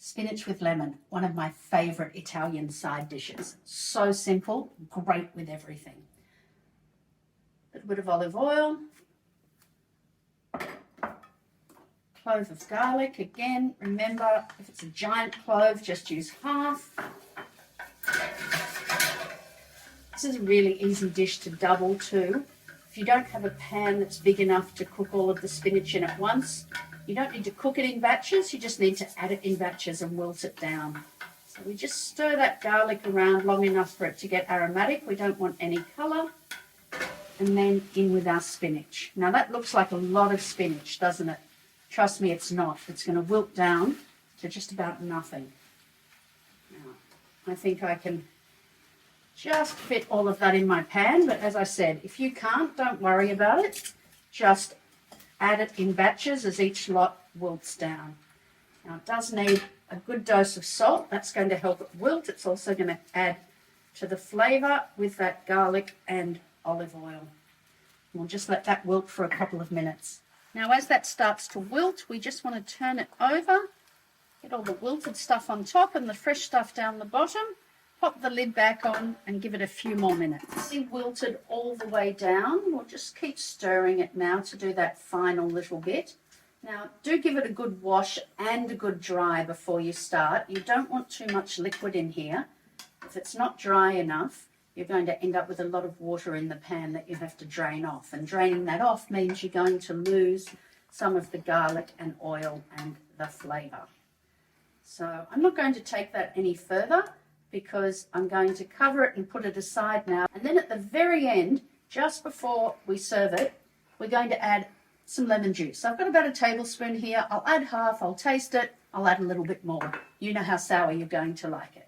Spinach with lemon, one of my favourite Italian side dishes. So simple, great with everything. A little bit of olive oil, clove of garlic. Again, remember, if it's a giant clove, just use half. This is a really easy dish to double too. If you don't have a pan that's big enough to cook all of the spinach in at once, you don't need to cook it in batches, you just need to add it in batches and wilt it down. So we just stir that garlic around long enough for it to get aromatic. We don't want any colour. And then in with our spinach. Now that looks like a lot of spinach, doesn't it? Trust me, it's not. It's going to wilt down to just about nothing. Now, I think I can just fit all of that in my pan, but as I said, if you can't, don't worry about it. Just add it in batches as each lot wilts down. Now it does need a good dose of salt. That's going to help it wilt. It's also going to add to the flavour with that garlic and olive oil. We'll just let that wilt for a couple of minutes. Now as that starts to wilt, we just want to turn it over, get all the wilted stuff on top and the fresh stuff down the bottom. Pop the lid back on and give it a few more minutes. See, wilted all the way down. We'll just keep stirring it now to do that final little bit. Now, do give it a good wash and a good dry before you start. You don't want too much liquid in here. If it's not dry enough, you're going to end up with a lot of water in the pan that you have to drain off. And draining that off means you're going to lose some of the garlic and oil and the flavour. So I'm not going to take that any further, because I'm going to cover it and put it aside now. And then at the very end, just before we serve it, we're going to add some lemon juice. So I've got about a tablespoon here. I'll add half, I'll taste it, I'll add a little bit more. You know how sour you're going to like it.